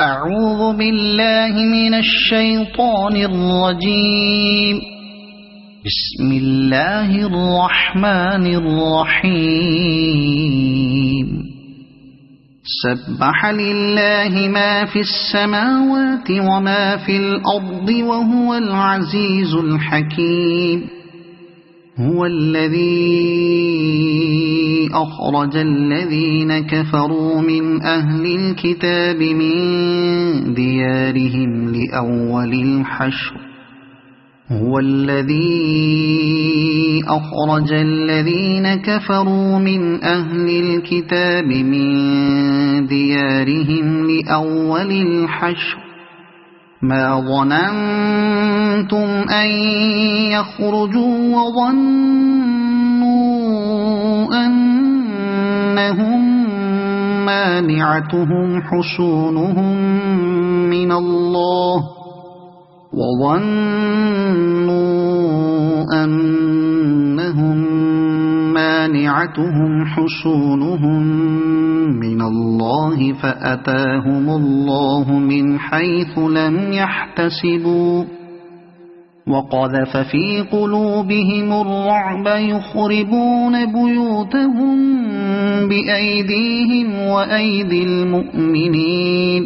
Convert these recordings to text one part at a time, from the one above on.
أعوذ بالله من الشيطان الرجيم. بسم الله الرحمن الرحيم. سبح لله ما في السماوات وما في الأرض وهو العزيز الحكيم. هو الذي أخرج الذين كفروا من أهل الكتاب من ديارهم لأول الحشر. هو الذي أخرج الذين كفروا من أهل الكتاب من ديارهم لأول الحشر ما ظننتم أن يخرجوا وظنوا أنهم مانعتهم حصونهم من الله من الله فأتاهم الله من حيث لم يحتسبوا وقذف في قلوبهم الرعب يخربون بيوتهم بأيديهم وأيدي المؤمنين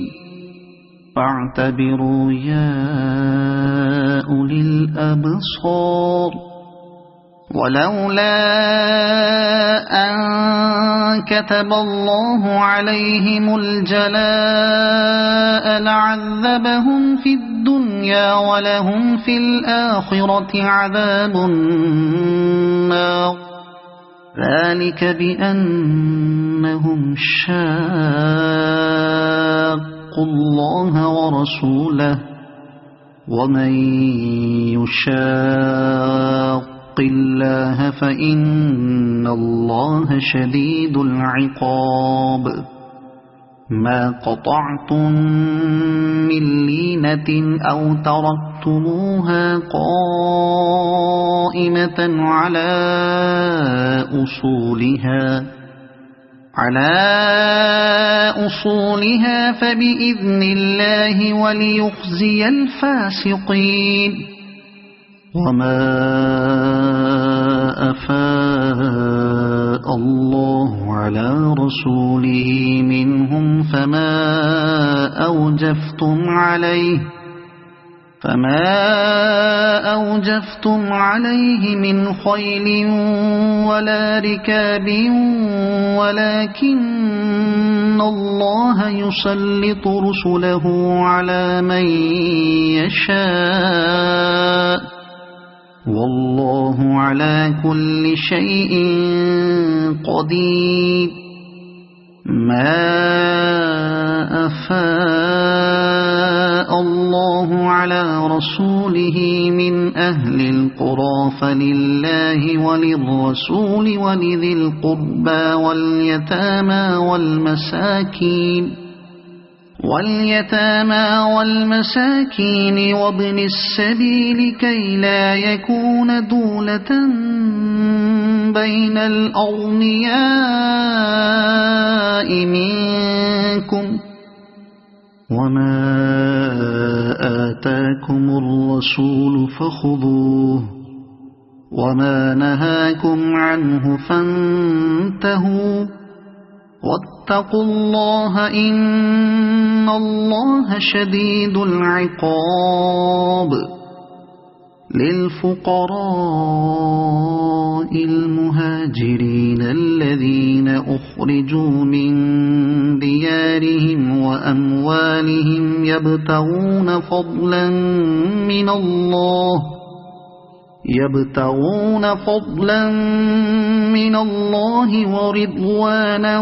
فاعتبروا يا أولي الأبصار. ولولا أن كتب الله عليهم الجلاء لعذبهم في الدنيا ولهم في الآخرة عذاب النار. ذلك بأنهم شاقوا الله ورسوله ومن يشاق الله فإن الله شديد العقاب. ما قطعتم من لينة أو تركتموها قائمة على أصولها فبإذن الله وليخزي الفاسقين. وما أفاء الله على رسوله منهم فما أوجفتم عليه من خيل ولا ركاب ولكن الله يسلط رسله على من يشاء والله على كل شيء قدير. ما أفاء الله على رسوله من أهل القرى فلله وللرسول ولذي القربى واليتامى والمساكين وابن السبيل كي لا يكون دولة بين الأغنياء منكم. وما آتاكم الرسول فخذوه وما نهاكم عنه فانتهوا واتقوا الله إن الله شديد العقاب. للفقراء المهاجرين الذين أخرجوا من ديارهم وأموالهم يبتغون فضلا من الله ورضوانا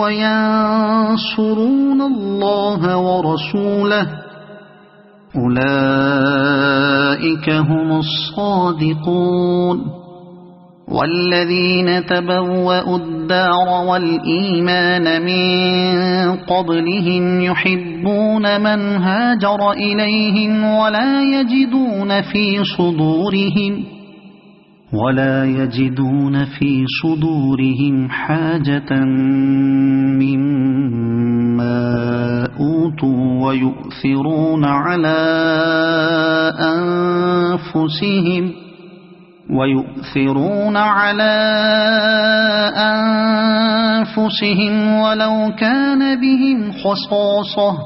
وينصرون الله ورسوله أولئك هم الصادقون. والذين تبوأوا الدار والإيمان من قبلهم يحبون من هاجر إليهم ولا يجدون في صدورهم حاجة مما أوتوا ويؤثرون على أنفسهم ولو كان بهم خصاصة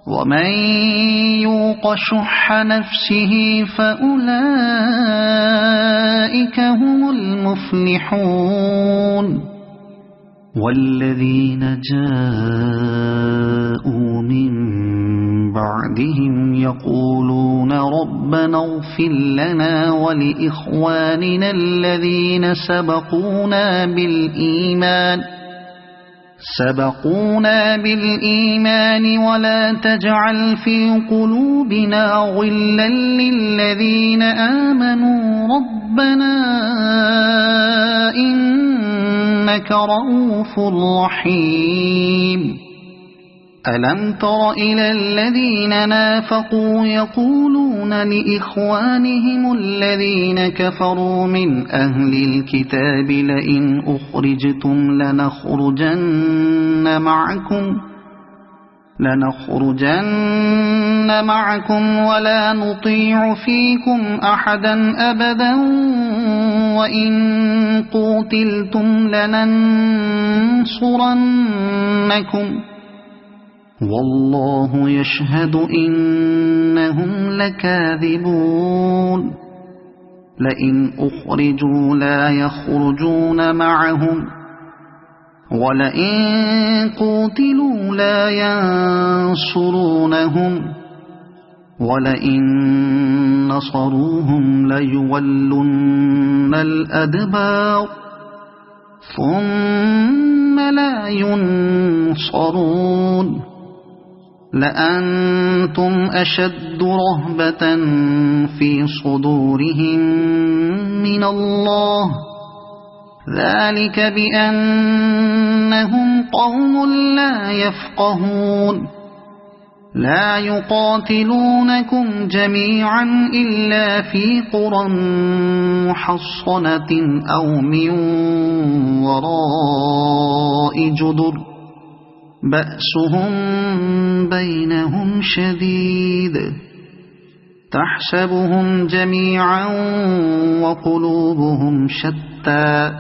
ومن يوق شح نفسه فأولئك هم المفلحون والذين جاءوا من بعدهم يقولون ربنا اغفر لنا ولإخواننا الذين سبقونا بالإيمان ولا تجعل في قلوبنا غلا للذين آمنوا ربنا إنك رؤوف رحيم ألم تر إلى الذين نافقوا يقولون لإخوانهم الذين كفروا من أهل الكتاب لئن أخرجتم لنخرجن معكم ولا نطيع فيكم أحدا أبدا وإن قوتلتم لننصرنكم والله يشهد إنهم لكاذبون لئن أخرجوا لا يخرجون معهم ولئن قوتلوا لا ينصرونهم ولئن نصروهم ليولن الأدبار ثم لا ينصرون لأنتم أشد رهبة في صدورهم من الله ذلك بأنهم قوم لا يفقهون لا يقاتلونكم جميعا إلا في قرى محصنة أو من وراء جدر بأسهم بينهم شديد تحسبهم جميعا وقلوبهم شتى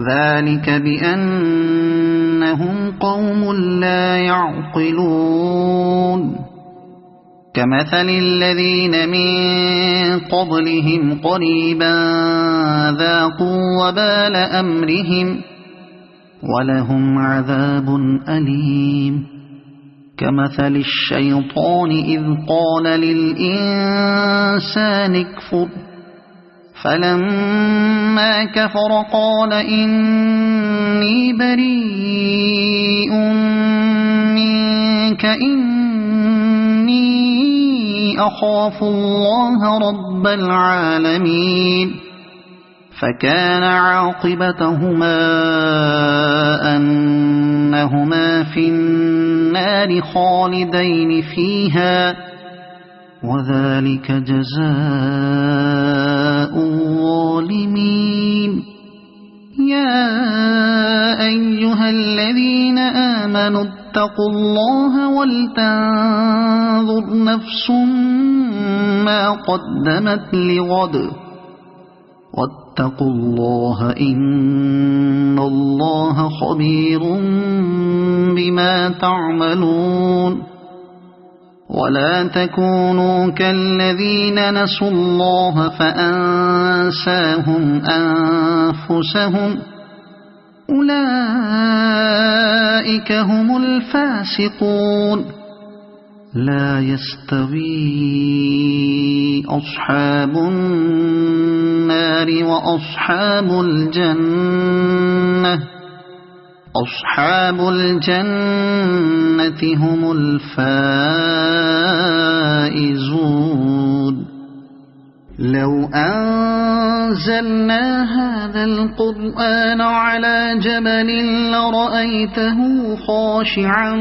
ذلك بأنهم قوم لا يعقلون كمثل الذين من قبلهم قريبا ذاقوا وبال أمرهم ولهم عذاب أليم كمثل الشيطان إذ قال للإنسان اكفر فلما كفر قال إني بريء منك إني أخاف الله رب العالمين فكان عاقبتهما أنهما في النار خالدين فيها وذلك جزاء الظالمين يا أيها الذين آمنوا اتقوا الله ولتنظر نفس ما قدمت لغد واتقوا الله إن الله خبير بما تعملون ولا تكونوا كالذين نسوا الله فأنساهم أنفسهم أولئك هم الفاسقون لا يستوي أصحاب النار وأصحاب الجنة أصحاب الجنة هم الفائزون لو أنزلنا هذا القرآن على جبل لرأيته خاشعا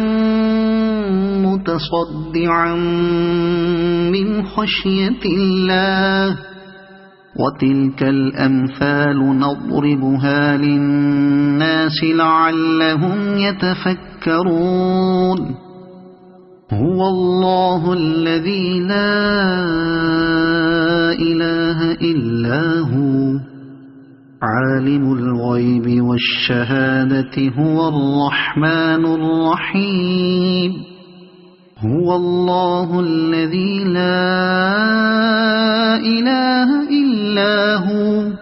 متصدعا من خشية الله وتلك الأمثال نضربها للناس لعلهم يتفكرون هو الله الذي لا إله إلا هو عالم الغيب والشهادة هو الرحمن الرحيم هو الله الذي لا إله إلا هو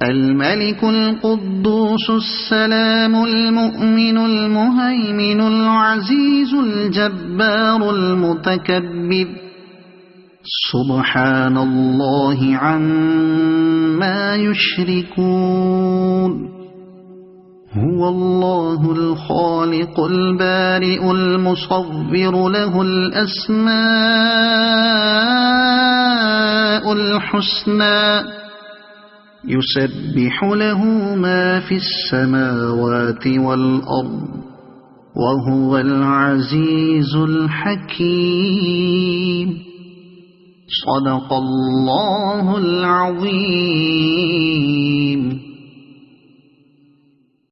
الملك القدوس السلام المؤمن المهيمن العزيز الجبار المتكبر سبحان الله عما يشركون هو الله الخالق البارئ المصور له الأسماء الحسنى يسبح له ما في السماوات والأرض وهو العزيز الحكيم صدق الله العظيم.